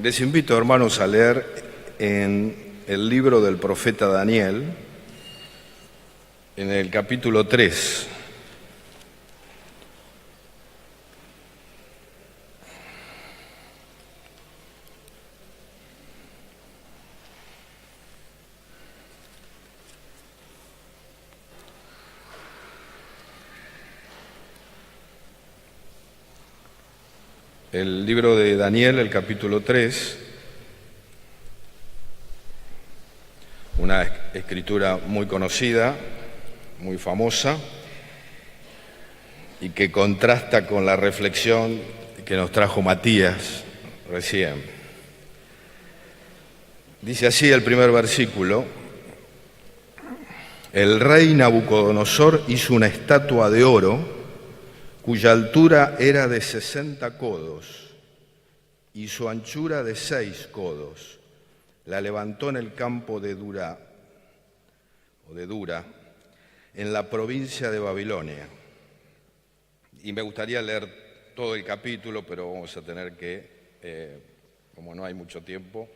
Les invito, hermanos, a leer en el libro del profeta Daniel, en el capítulo 3. El libro de Daniel, el capítulo 3, una escritura muy conocida, muy famosa, y que contrasta con la reflexión que nos trajo Matías recién. Dice así el primer versículo: el rey Nabucodonosor hizo una estatua de oro cuya altura era de 60 codos y su anchura de 6 codos. La levantó en el campo de Dura, en la provincia de Babilonia. Y me gustaría leer todo el capítulo, pero vamos a tener que, como no hay mucho tiempo,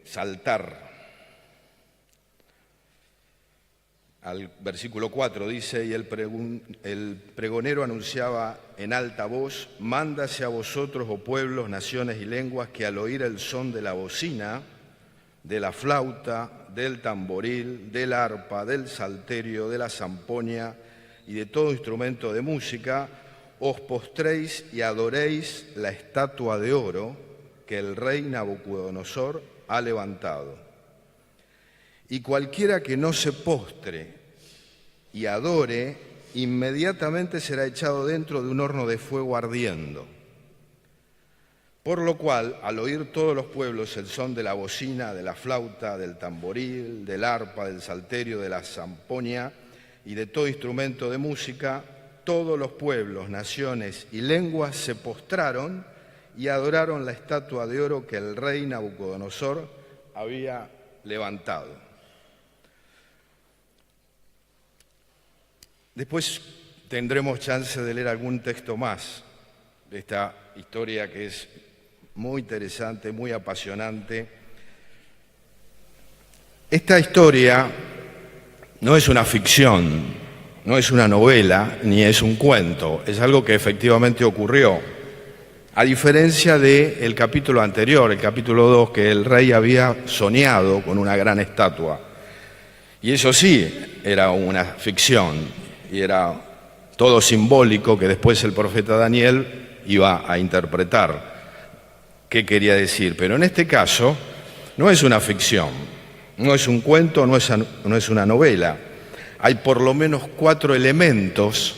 saltar al versículo 4. Dice: y el pregonero anunciaba en alta voz: mándase a vosotros, oh pueblos, naciones y lenguas, que al oír el son de la bocina, de la flauta, del tamboril, del arpa, del salterio, de la zampoña y de todo instrumento de música, os postréis y adoréis la estatua de oro que el rey Nabucodonosor ha levantado. Y cualquiera que no se postre y adore, inmediatamente será echado dentro de un horno de fuego ardiendo. Por lo cual, al oír todos los pueblos el son de la bocina, de la flauta, del tamboril, del arpa, del salterio, de la zampoña y de todo instrumento de música, todos los pueblos, naciones y lenguas se postraron y adoraron la estatua de oro que el rey Nabucodonosor había levantado. Después tendremos chance de leer algún texto más de esta historia que es muy interesante, muy apasionante. Esta historia no es una ficción, no es una novela, ni es un cuento, es algo que efectivamente ocurrió. A diferencia del capítulo anterior, el capítulo 2, que el rey había soñado con una gran estatua. Y eso sí, era una ficción. Y era todo simbólico que después el profeta Daniel iba a interpretar qué quería decir. Pero en este caso no es una ficción, no es un cuento, no es una novela. Hay por lo menos 4 elementos,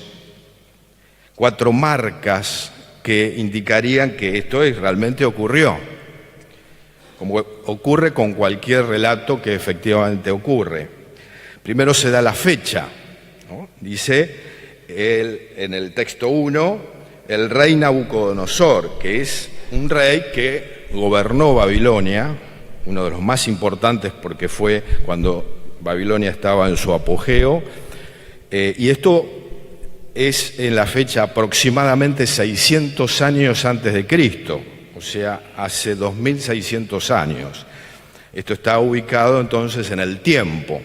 4 marcas que indicarían que esto realmente ocurrió, como ocurre con cualquier relato que efectivamente ocurre. Primero se da la fecha. Dice en el texto 1, el rey Nabucodonosor, que es un rey que gobernó Babilonia, uno de los más importantes porque fue cuando Babilonia estaba en su apogeo, y esto es en la fecha aproximadamente 600 años antes de Cristo, o sea, hace 2600 años. Esto está ubicado entonces en el tiempo.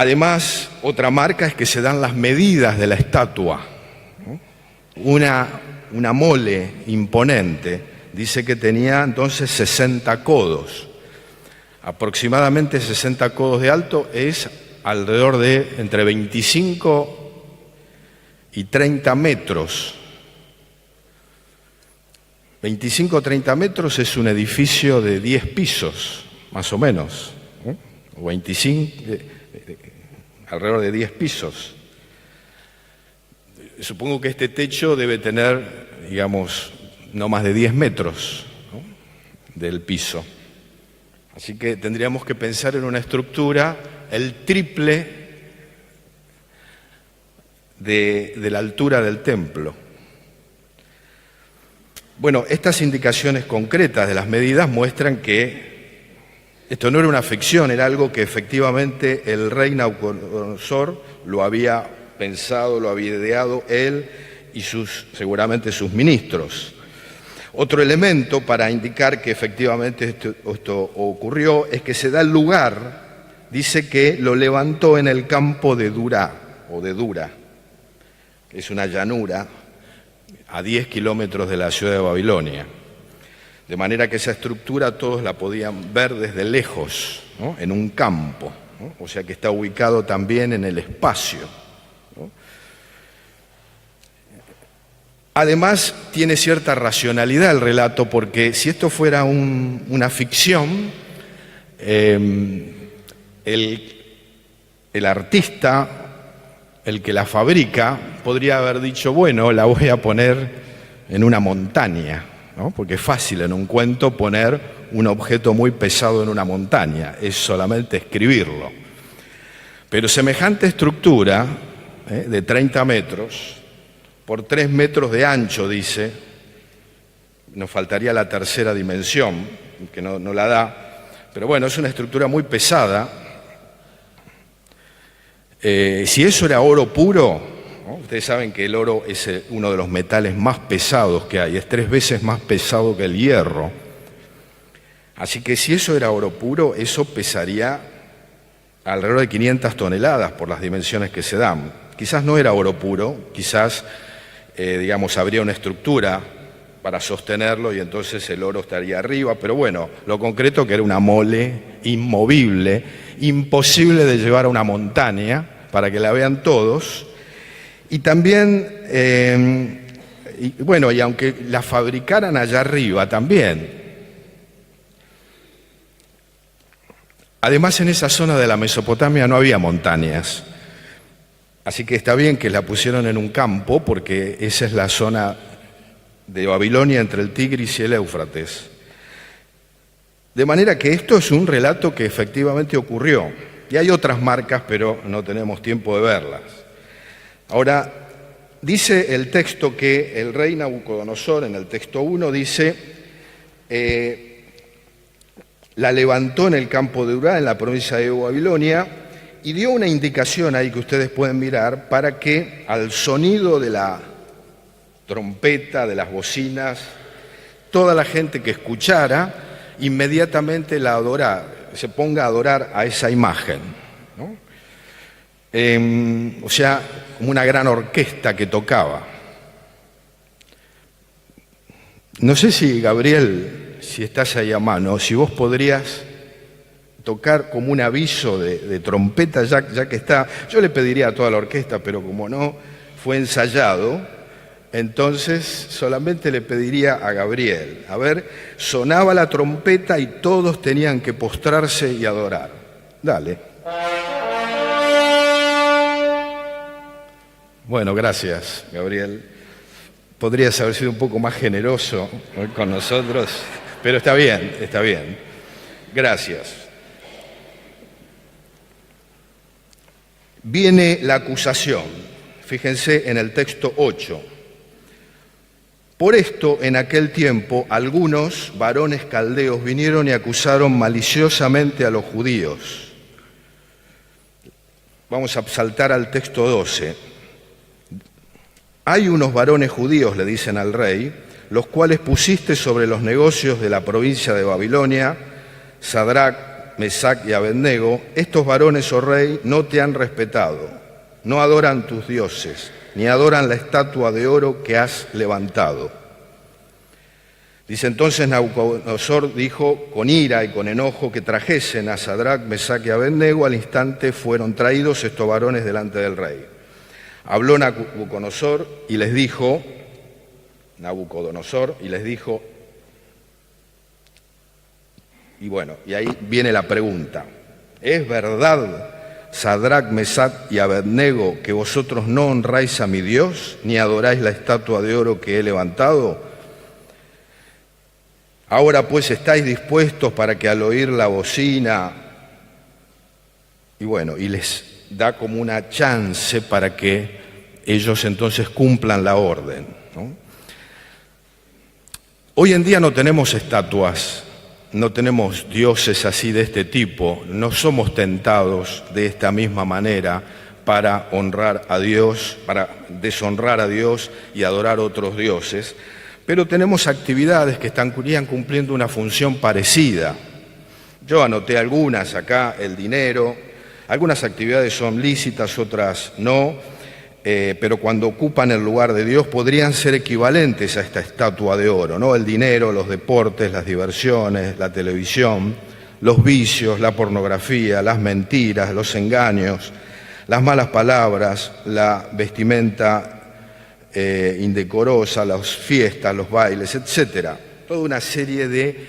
Además, otra marca es que se dan las medidas de la estatua. Una mole imponente, dice que tenía entonces 60 codos. Aproximadamente 60 codos de alto es alrededor de entre 25 y 30 metros. 25 o 30 metros es un edificio de 10 pisos, más o menos, o 25... alrededor de 10 pisos. Supongo que este techo debe tener, digamos, no más de 10 metros, ¿no?, del piso. Así que tendríamos que pensar en una estructura el triple de la altura del templo. Bueno, estas indicaciones concretas de las medidas muestran que esto no era una ficción, era algo que efectivamente el rey Nabucodonosor lo había pensado, lo había ideado él y seguramente sus ministros. Otro elemento para indicar que efectivamente esto ocurrió es que se da el lugar, dice que lo levantó en el campo de Dura, que es una llanura a 10 kilómetros de la ciudad de Babilonia. De manera que esa estructura todos la podían ver desde lejos, ¿no? En un campo, ¿no? O sea que está ubicado también en el espacio, ¿no? Además, tiene cierta racionalidad el relato, porque si esto fuera una ficción, el artista, el que la fabrica, podría haber dicho, bueno, la voy a poner en una montaña, ¿no? Porque es fácil en un cuento poner un objeto muy pesado en una montaña, es solamente escribirlo. Pero semejante estructura, de 30 metros, por 3 metros de ancho, dice, nos faltaría la tercera dimensión, que no la da, pero bueno, es una estructura muy pesada. Si eso era oro puro, ¿no? Ustedes saben que el oro es uno de los metales más pesados que hay, es 3 veces más pesado que el hierro. Así que si eso era oro puro, eso pesaría alrededor de 500 toneladas por las dimensiones que se dan. Quizás no era oro puro, quizás habría una estructura para sostenerlo y entonces el oro estaría arriba, pero bueno, lo concreto que era una mole inmovible, imposible de llevar a una montaña para que la vean todos. Y también, y aunque la fabricaran allá arriba también, además en esa zona de la Mesopotamia no había montañas. Así que está bien que la pusieron en un campo, porque esa es la zona de Babilonia entre el Tigris y el Éufrates. De manera que esto es un relato que efectivamente ocurrió. Y hay otras marcas, pero no tenemos tiempo de verlas. Ahora, dice el texto que el rey Nabucodonosor, en el texto 1, dice, la levantó en el campo de Dura, en la provincia de Babilonia, y dio una indicación ahí que ustedes pueden mirar para que al sonido de la trompeta, de las bocinas, toda la gente que escuchara inmediatamente se ponga a adorar a esa imagen, ¿no? O sea, como una gran orquesta que tocaba. No sé si, Gabriel, si estás ahí a mano, si vos podrías tocar como un aviso de trompeta, ya que está. Yo le pediría a toda la orquesta, pero como no fue ensayado, entonces solamente le pediría a Gabriel. A ver, sonaba la trompeta y todos tenían que postrarse y adorar. Dale. Bueno, gracias, Gabriel. Podrías haber sido un poco más generoso con nosotros, pero está bien, está bien. Gracias. Viene la acusación, fíjense en el texto 8. Por esto, en aquel tiempo, algunos varones caldeos vinieron y acusaron maliciosamente a los judíos. Vamos a saltar al texto 12. Hay unos varones judíos, le dicen al rey, los cuales pusiste sobre los negocios de la provincia de Babilonia, Sadrac, Mesac y Abednego. Estos varones, oh rey, no te han respetado, no adoran tus dioses, ni adoran la estatua de oro que has levantado. Dice entonces Nabucodonosor dijo con ira y con enojo que trajesen a Sadrac, Mesac y Abednego. Al instante fueron traídos estos varones delante del rey. Habló Nabucodonosor y les dijo, y ahí viene la pregunta. ¿Es verdad, Sadrac, Mesac y Abednego, que vosotros no honráis a mi Dios, ni adoráis la estatua de oro que he levantado? Ahora pues estáis dispuestos para que al oír la bocina, y les da como una chance para que ellos entonces cumplan la orden, ¿no? Hoy en día no tenemos estatuas, no tenemos dioses así de este tipo, no somos tentados de esta misma manera para honrar a Dios, para deshonrar a Dios y adorar otros dioses, pero tenemos actividades que estarían cumpliendo una función parecida. Yo anoté algunas acá: el dinero. Algunas actividades son lícitas, otras no, pero cuando ocupan el lugar de Dios podrían ser equivalentes a esta estatua de oro, ¿no? El dinero, los deportes, las diversiones, la televisión, los vicios, la pornografía, las mentiras, los engaños, las malas palabras, la vestimenta indecorosa, las fiestas, los bailes, etcétera. Toda una serie de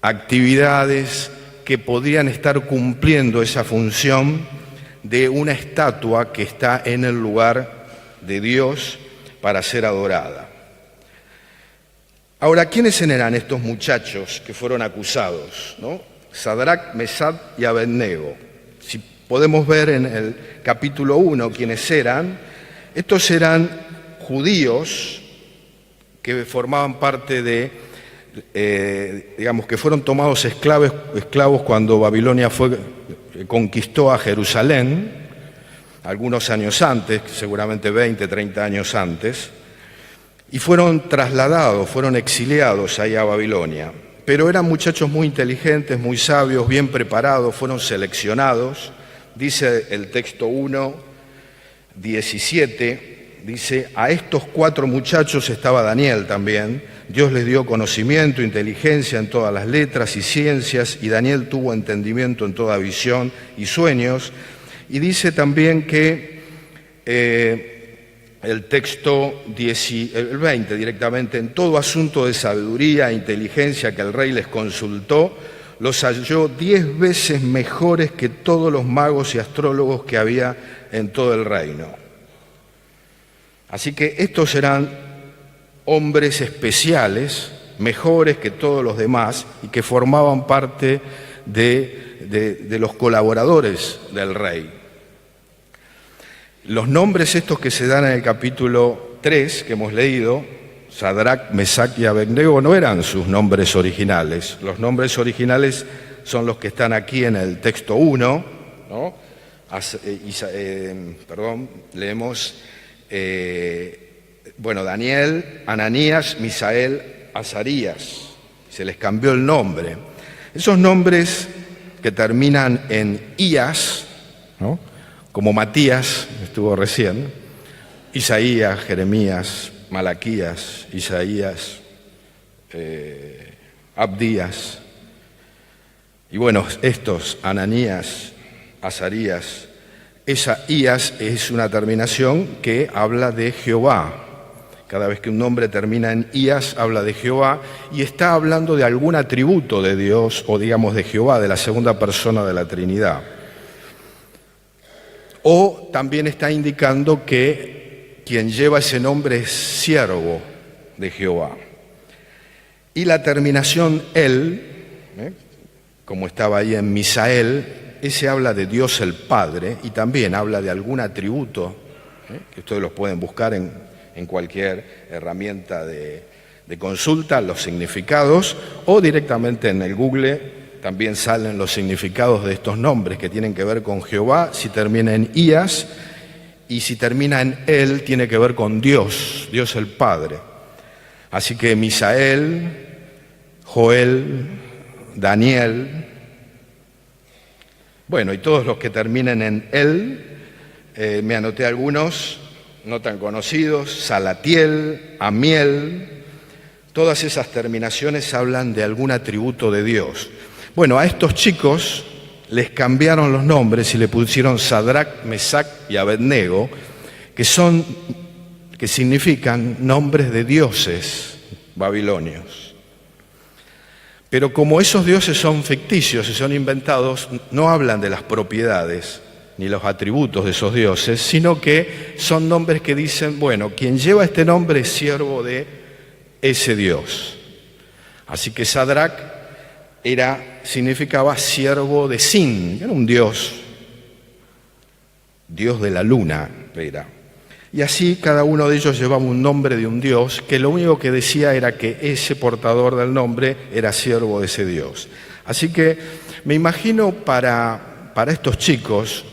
actividades que podrían estar cumpliendo esa función de una estatua que está en el lugar de Dios para ser adorada. Ahora, ¿quiénes eran estos muchachos que fueron acusados, ¿no? Sadrac, Mesac y Abednego. Si podemos ver en el capítulo 1 quiénes eran, estos eran judíos que formaban parte de, que fueron tomados esclavos cuando Babilonia conquistó a Jerusalén, algunos años antes, seguramente 20, 30 años antes, y fueron trasladados, fueron exiliados ahí a Babilonia. Pero eran muchachos muy inteligentes, muy sabios, bien preparados, fueron seleccionados. Dice el texto 1, 17, dice: a estos 4 muchachos estaba Daniel también. Dios les dio conocimiento, inteligencia en todas las letras y ciencias, y Daniel tuvo entendimiento en toda visión y sueños. Y dice también que el texto el 20 directamente: en todo asunto de sabiduría e inteligencia que el rey les consultó, los halló 10 veces mejores que todos los magos y astrólogos que había en todo el reino. Así que estos eran hombres especiales, mejores que todos los demás, y que formaban parte de los colaboradores del rey. Los nombres estos que se dan en el capítulo 3 que hemos leído, Sadrac, Mesac y Abednego, no eran sus nombres originales. Los nombres originales son los que están aquí en el texto 1, ¿no? Leemos, Daniel, Ananías, Misael, Azarías. Se les cambió el nombre. Esos nombres que terminan en Ías, ¿no? Como Matías, estuvo recién, Isaías, Jeremías, Malaquías, Isaías, Abdías. Y bueno, estos, Ananías, Azarías, esa Ías es una terminación que habla de Jehová. Cada vez que un nombre termina en Ías, habla de Jehová y está hablando de algún atributo de Dios, o digamos de Jehová, de la segunda persona de la Trinidad. O también está indicando que quien lleva ese nombre es siervo de Jehová. Y la terminación él, como estaba ahí en Misael, ese habla de Dios el Padre y también habla de algún atributo, que ustedes los pueden buscar en cualquier herramienta de consulta, los significados, o directamente en el Google también salen los significados de estos nombres que tienen que ver con Jehová, si termina en Ías, y si termina en él, tiene que ver con Dios, Dios el Padre. Así que Misael, Joel, Daniel, y todos los que terminen en él, me anoté algunos, no tan conocidos: Salatiel, Amiel. Todas esas terminaciones hablan de algún atributo de Dios. Bueno, a estos chicos les cambiaron los nombres y le pusieron Sadrac, Mesac y Abednego, que significan nombres de dioses babilonios. Pero como esos dioses son ficticios y son inventados, no hablan de las propiedades ni los atributos de esos dioses, sino que son nombres que dicen, quien lleva este nombre es siervo de ese Dios. Así que Sadrac significaba siervo de Sin, era un dios de la luna era. Y así cada uno de ellos llevaba un nombre de un dios que lo único que decía era que ese portador del nombre era siervo de ese dios. Así que me imagino para estos chicos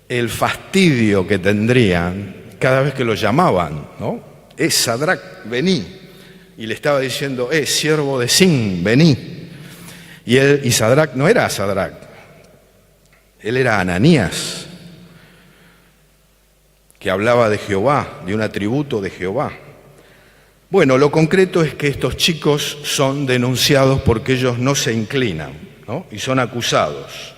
el fastidio que tendrían cada vez que los llamaban, ¿no? Sadrac, vení. y le estaba diciendo, siervo de Sin, vení. Y Sadrac no era Sadrac, él era Ananías, que hablaba de Jehová, de un atributo de Jehová. Bueno, lo concreto es que estos chicos son denunciados porque ellos no se inclinan, ¿no? Y son acusados.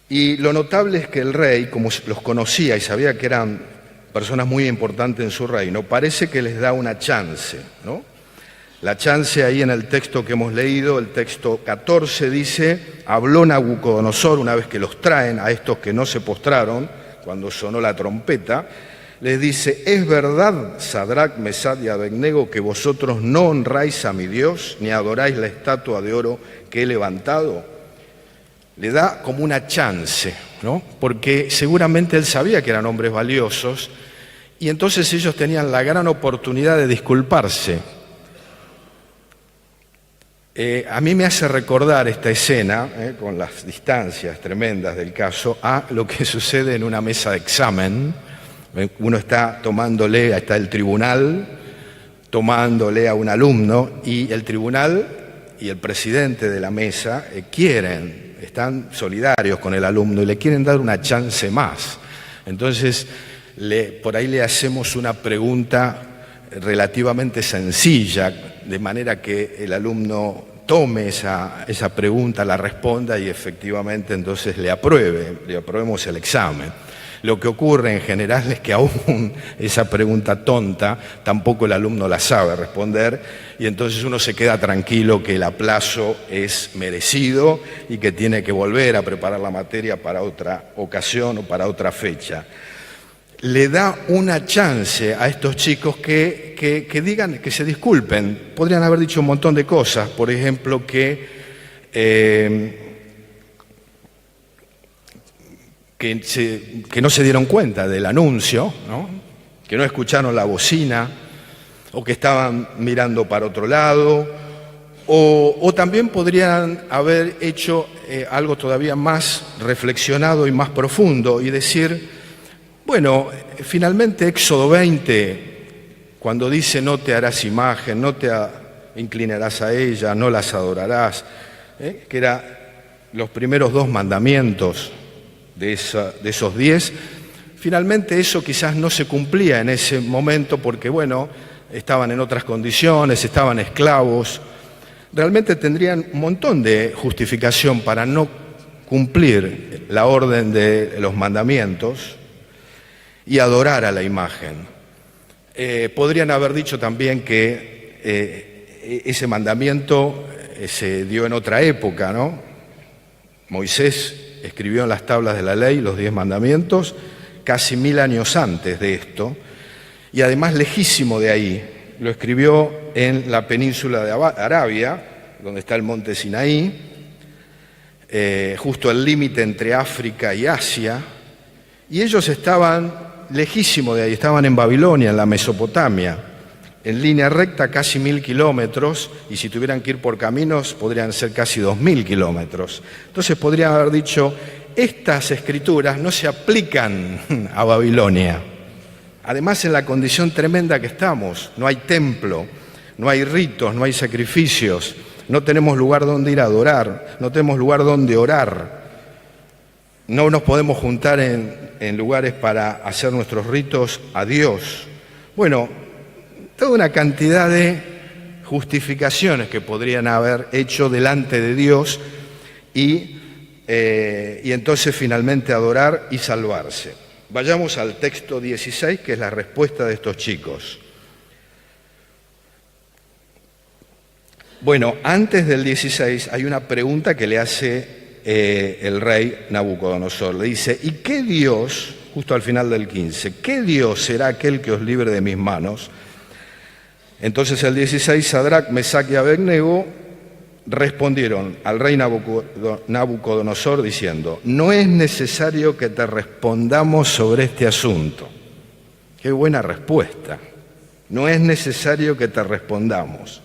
Y lo notable es que el rey, como los conocía y sabía que eran personas muy importantes en su reino, parece que les da una chance, ¿no? La chance ahí en el texto que hemos leído, el texto 14, dice, habló Nabucodonosor una vez que los traen a estos que no se postraron cuando sonó la trompeta, les dice, ¿es verdad, Sadrac, Mesach y Abednego, que vosotros no honráis a mi Dios, ni adoráis la estatua de oro que he levantado? Le da como una chance, ¿no? Porque seguramente él sabía que eran hombres valiosos y entonces ellos tenían la gran oportunidad de disculparse. A mí me hace recordar esta escena, con las distancias tremendas del caso, a lo que sucede en una mesa de examen. Uno está tomándole, está el tribunal, tomándole a un alumno y el tribunal y el presidente de la mesa están solidarios con el alumno y le quieren dar una chance más. Entonces, por ahí le hacemos una pregunta relativamente sencilla, de manera que el alumno tome esa pregunta, la responda y efectivamente entonces le aprobemos el examen. Lo que ocurre en general es que aún esa pregunta tonta tampoco el alumno la sabe responder y entonces uno se queda tranquilo que el aplazo es merecido y que tiene que volver a preparar la materia para otra ocasión o para otra fecha. Le da una chance a estos chicos que digan, que se disculpen. Podrían haber dicho un montón de cosas, por ejemplo, que no se dieron cuenta del anuncio, ¿no? Que no escucharon la bocina, o que estaban mirando para otro lado, o también podrían haber hecho algo todavía más reflexionado y más profundo y decir, bueno, finalmente Éxodo 20, cuando dice no te harás imagen, no te inclinarás a ella, no las adorarás, que eran los primeros 2 mandamientos de esos 10, finalmente eso quizás no se cumplía en ese momento porque, bueno, estaban en otras condiciones, estaban esclavos. Realmente tendrían un montón de justificación para no cumplir la orden de los mandamientos y adorar a la imagen. Podrían haber dicho también que ese mandamiento se dio en otra época, ¿no? Moisés escribió en las tablas de la ley los 10 mandamientos casi 1000 años antes de esto, y además lejísimo de ahí, lo escribió en la península de Arabia, donde está el monte Sinaí, justo al límite entre África y Asia, y ellos estaban lejísimo de ahí, estaban en Babilonia, en la Mesopotamia, en línea recta casi 1000 kilómetros, y si tuvieran que ir por caminos podrían ser casi 2000 kilómetros. Entonces podrían haber dicho, estas escrituras no se aplican a Babilonia. Además, en la condición tremenda que estamos, no hay templo, no hay ritos, no hay sacrificios, no tenemos lugar donde ir a adorar, no tenemos lugar donde orar, no nos podemos juntar en lugares para hacer nuestros ritos a Dios. Bueno, toda una cantidad de justificaciones que podrían haber hecho delante de Dios y entonces finalmente adorar y salvarse. Vayamos al texto 16, que es la respuesta de estos chicos. Bueno, antes del 16 hay una pregunta que le hace el rey Nabucodonosor. Le dice, ¿y qué Dios, justo al final del 15, qué Dios será aquel que os libre de mis manos? Entonces el 16, Sadrac, Mesach y Abednego respondieron al rey Nabucodonosor diciendo, no es necesario que te respondamos sobre este asunto. Qué buena respuesta. No es necesario que te respondamos.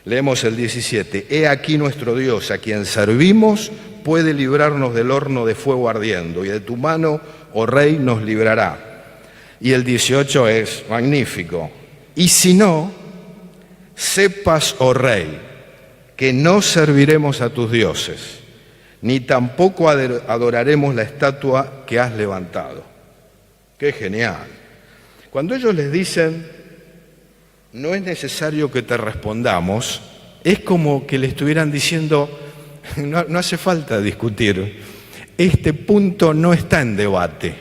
Leemos el 17. He aquí nuestro Dios, a quien servimos, puede librarnos del horno de fuego ardiendo, y de tu mano, oh rey, nos librará. Y el 18 es magnífico. Y si no, sepas, oh rey, que no serviremos a tus dioses, ni tampoco adoraremos la estatua que has levantado. ¡Qué genial! Cuando ellos les dicen, no es necesario que te respondamos, es como que le estuvieran diciendo, no hace falta discutir, este punto no está en debate,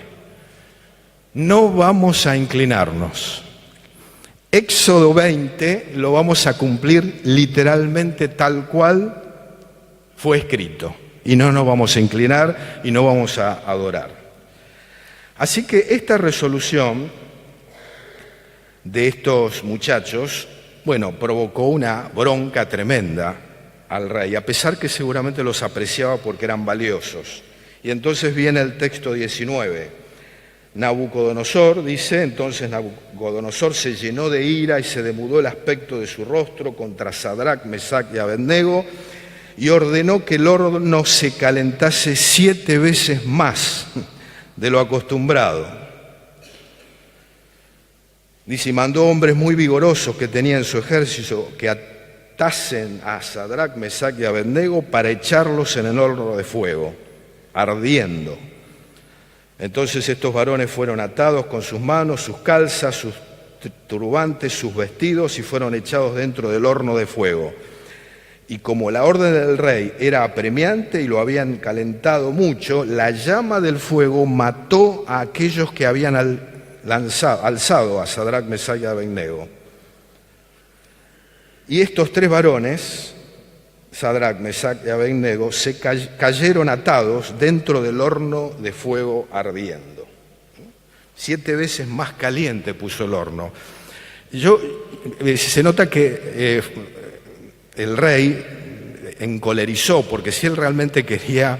no vamos a inclinarnos. Éxodo 20 lo vamos a cumplir literalmente tal cual fue escrito, y no nos vamos a inclinar y no vamos a adorar. Así que esta resolución de estos muchachos, bueno, provocó una bronca tremenda al rey, a pesar que seguramente los apreciaba porque eran valiosos. Y entonces viene el texto 19. Nabucodonosor, dice, entonces Nabucodonosor se llenó de ira y se demudó el aspecto de su rostro contra Sadrac, Mesac y Abednego y ordenó que el horno se calentase 7 veces más de lo acostumbrado. Dice, y mandó hombres muy vigorosos que tenía en su ejército que atasen a Sadrac, Mesac y Abednego para echarlos en el horno de fuego, ardiendo. Entonces estos varones fueron atados con sus manos, sus calzas, sus turbantes, sus vestidos y fueron echados dentro del horno de fuego. Y como la orden del rey era apremiante y lo habían calentado mucho, la llama del fuego mató a aquellos que habían alzado a Sadrac, Mesac y Abednego. Y estos 3 varones, Sadrac, Mesac y Abednego, se cayeron atados dentro del horno de fuego ardiendo. 7 veces más caliente puso el horno. Se nota que el rey encolerizó, porque si él realmente quería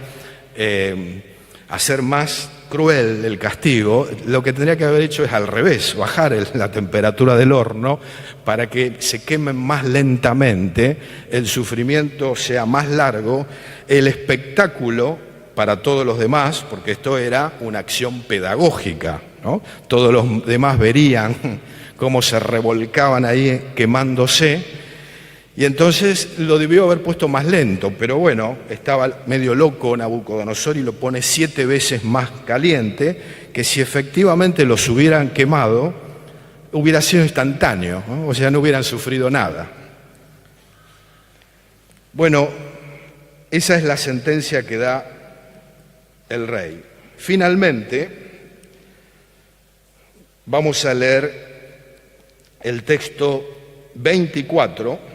hacer más cruel el castigo, lo que tendría que haber hecho es al revés, bajar la temperatura del horno para que se quemen más lentamente, el sufrimiento sea más largo, el espectáculo para todos los demás, porque esto era una acción pedagógica, ¿no? Todos los demás verían cómo se revolcaban ahí quemándose. Y entonces lo debió haber puesto más lento, pero bueno, estaba medio loco Nabucodonosor y lo pone 7 veces más caliente, que si efectivamente los hubieran quemado, hubiera sido instantáneo, ¿no? O sea, no hubieran sufrido nada. Bueno, esa es la sentencia que da el rey. Finalmente, vamos a leer el texto 24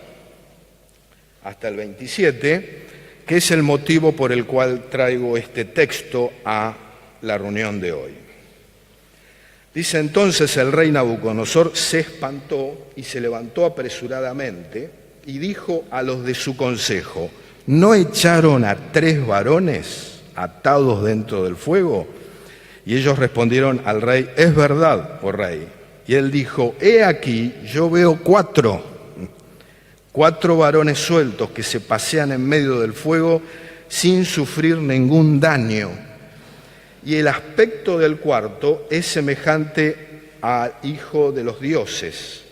hasta el 27, que es el motivo por el cual traigo este texto a la reunión de hoy. Dice, entonces el rey Nabucodonosor se espantó y se levantó apresuradamente y dijo a los de su consejo, ¿no echaron a 3 varones atados dentro del fuego? Y ellos respondieron al rey, es verdad, oh rey. Y él dijo, he aquí, yo veo 4 varones sueltos que se pasean en medio del fuego sin sufrir ningún daño. Y el aspecto del cuarto es semejante al hijo de los dioses.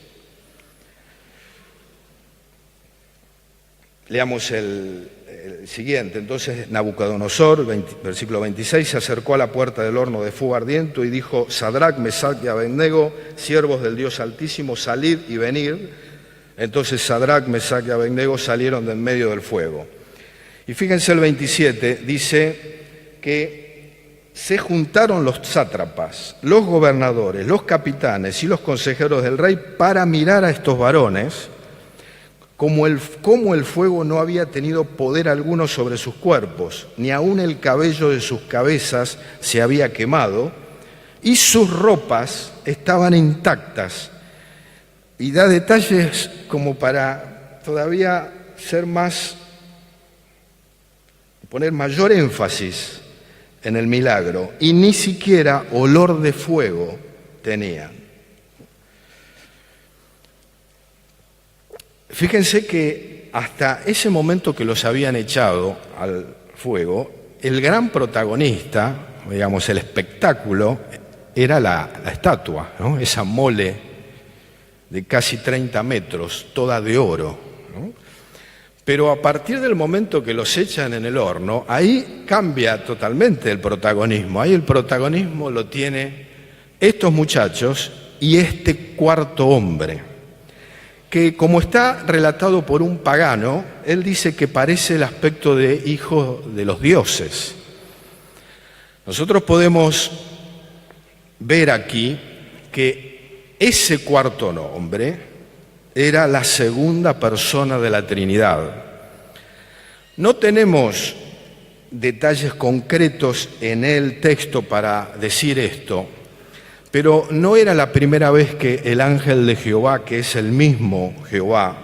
Leamos el siguiente. Entonces Nabucodonosor, versículo 26, se acercó a la puerta del horno de fuego ardiente y dijo, Sadrac, Mesac y Abednego, siervos del Dios Altísimo, salid y venid. Entonces Sadrac, Mesac y Abednego salieron de en medio del fuego. Y fíjense el 27, dice que se juntaron los sátrapas, los gobernadores, los capitanes y los consejeros del rey para mirar a estos varones, como el fuego no había tenido poder alguno sobre sus cuerpos, ni aun el cabello de sus cabezas se había quemado, y sus ropas estaban intactas. Y da detalles como para todavía ser más, poner mayor énfasis en el milagro. Y ni siquiera olor de fuego tenían. Fíjense que hasta ese momento que los habían echado al fuego, el gran protagonista, digamos, el espectáculo, era la estatua, ¿no? Esa mole de casi 30 metros, toda de oro, ¿no? Pero a partir del momento que los echan en el horno, ahí cambia totalmente el protagonismo. Ahí el protagonismo lo tiene estos muchachos y este cuarto hombre, que como está relatado por un pagano, él dice que parece el aspecto de hijo de los dioses. Nosotros podemos ver aquí que ese cuarto hombre era la segunda persona de la Trinidad. No tenemos detalles concretos en el texto para decir esto, pero no era la primera vez que el ángel de Jehová, que es el mismo Jehová,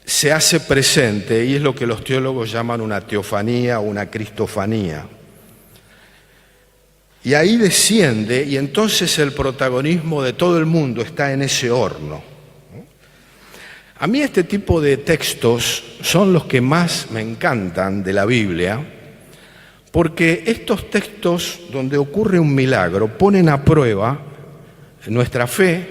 se hace presente, y es lo que los teólogos llaman una teofanía o una cristofanía. Y ahí desciende, y entonces el protagonismo de todo el mundo está en ese horno. A mí este tipo de textos son los que más me encantan de la Biblia, porque estos textos donde ocurre un milagro ponen a prueba nuestra fe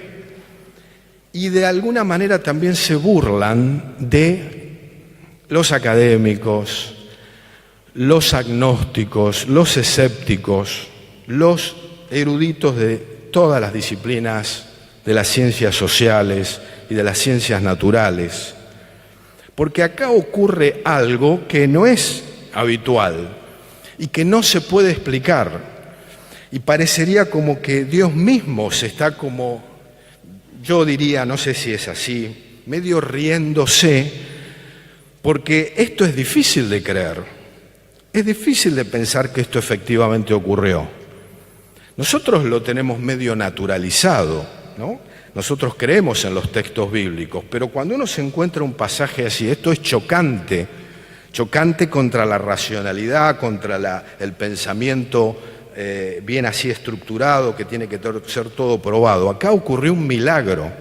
y de alguna manera también se burlan de los académicos, los agnósticos, los escépticos, los eruditos de todas las disciplinas de las ciencias sociales y de las ciencias naturales. Porque acá ocurre algo que no es habitual y que no se puede explicar. Y parecería como que Dios mismo se está como, yo diría, no sé si es así, medio riéndose, porque esto es difícil de creer. Es difícil de pensar que esto efectivamente ocurrió. Nosotros lo tenemos medio naturalizado, ¿no? Nosotros creemos en los textos bíblicos, pero cuando uno se encuentra un pasaje así, esto es chocante, chocante contra la racionalidad, contra el pensamiento bien así estructurado, que tiene que ser todo probado. Acá ocurrió un milagro.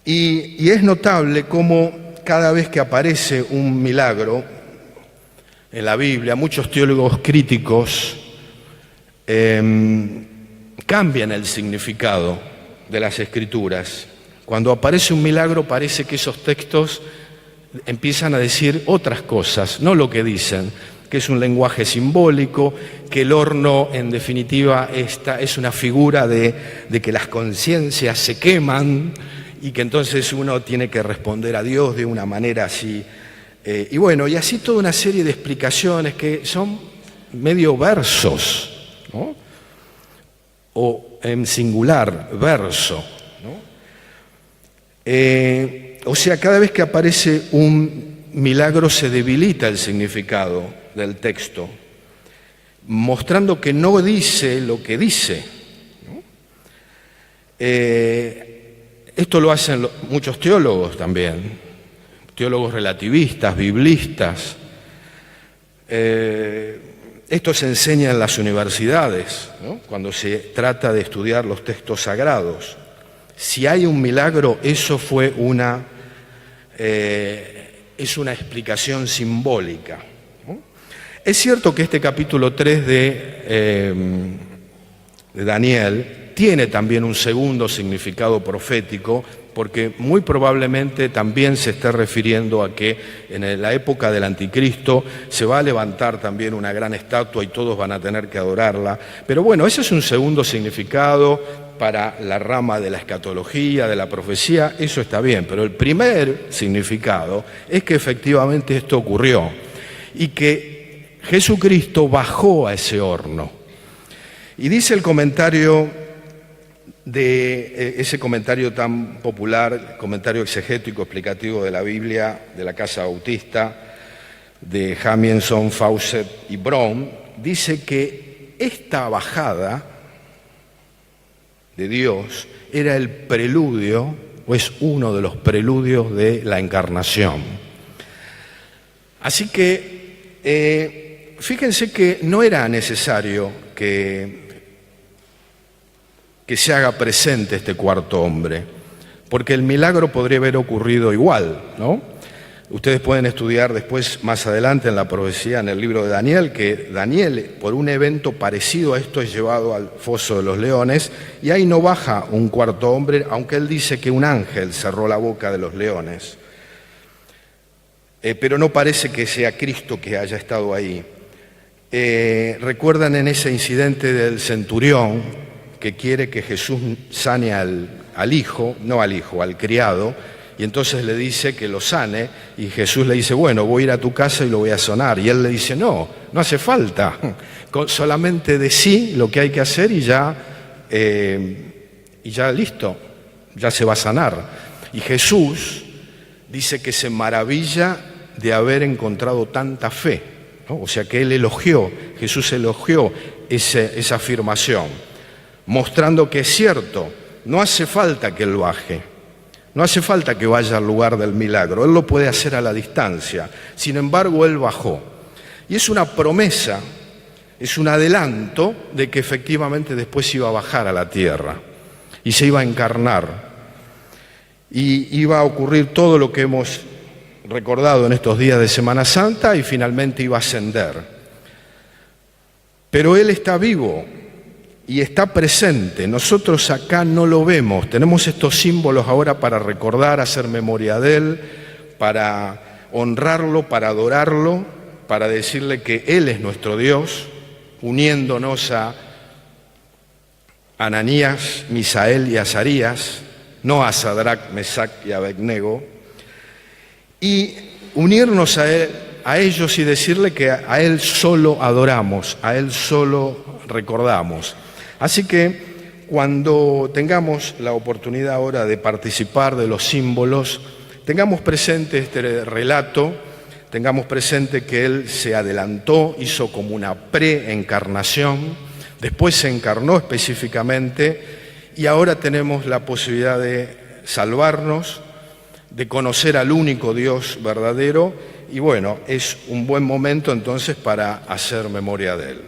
Y es notable cómo cada vez que aparece un milagro en la Biblia, muchos teólogos críticos cambian el significado de las Escrituras. Cuando aparece un milagro parece que esos textos empiezan a decir otras cosas, no lo que dicen, que es un lenguaje simbólico, que el horno en definitiva es una figura de que las conciencias se queman y que entonces uno tiene que responder a Dios de una manera así. Y bueno, y así toda una serie de explicaciones que son medio versos, ¿no? O en singular, verso, ¿no? O sea, cada vez que aparece un milagro se debilita el significado del texto, mostrando que no dice lo que dice, ¿no? Esto lo hacen muchos teólogos también, teólogos relativistas, biblistas. Esto se enseña en las universidades, ¿no? Cuando se trata de estudiar los textos sagrados. Si hay un milagro, eso fue es una explicación simbólica, ¿no? Es cierto que este capítulo 3 de Daniel tiene también un segundo significado profético, porque muy probablemente también se está refiriendo a que en la época del anticristo se va a levantar también una gran estatua y todos van a tener que adorarla. Pero bueno, ese es un segundo significado para la rama de la escatología, de la profecía, eso está bien. Pero el primer significado es que efectivamente esto ocurrió y que Jesucristo bajó a ese horno. Y dice el comentario de ese comentario tan popular, comentario exegético explicativo de la Biblia de la Casa Bautista, de Jamieson, Fawcett y Brown, dice que esta bajada de Dios era el preludio, o es uno de los preludios de la encarnación. Así que fíjense que no era necesario que se haga presente este cuarto hombre, porque el milagro podría haber ocurrido igual, ¿no? Ustedes pueden estudiar después, más adelante en la profecía, en el libro de Daniel, que Daniel, por un evento parecido a esto, es llevado al foso de los leones, y ahí no baja un cuarto hombre, aunque él dice que un ángel cerró la boca de los leones. Pero no parece que sea Cristo que haya estado ahí. ¿Recuerdan en ese incidente del centurión que quiere que Jesús sane al hijo, no al hijo, al criado? Y entonces le dice que lo sane, y Jesús le dice, bueno, voy a ir a tu casa y lo voy a sanar. Y él le dice, no hace falta, solamente decí lo que hay que hacer y ya listo, ya se va a sanar. Y Jesús dice que se maravilla de haber encontrado tanta fe, ¿no? O sea que Jesús elogió esa afirmación, mostrando que es cierto, no hace falta que él baje. No hace falta que vaya al lugar del milagro, él lo puede hacer a la distancia. Sin embargo, él bajó. Y es una promesa, es un adelanto de que efectivamente después iba a bajar a la tierra y se iba a encarnar. Y iba a ocurrir todo lo que hemos recordado en estos días de Semana Santa y finalmente iba a ascender. Pero él está vivo y está presente. Nosotros acá no lo vemos. Tenemos estos símbolos ahora para recordar, hacer memoria de él, para honrarlo, para adorarlo, para decirle que él es nuestro Dios, uniéndonos a Ananías, Misael y Azarías, no a Sadrac, Mesac y Abednego, y unirnos a ellos y decirle que a él solo adoramos, a él solo recordamos. Así que cuando tengamos la oportunidad ahora de participar de los símbolos, tengamos presente este relato, tengamos presente que él se adelantó, hizo como una preencarnación, después se encarnó específicamente y ahora tenemos la posibilidad de salvarnos, de conocer al único Dios verdadero y bueno, es un buen momento entonces para hacer memoria de él.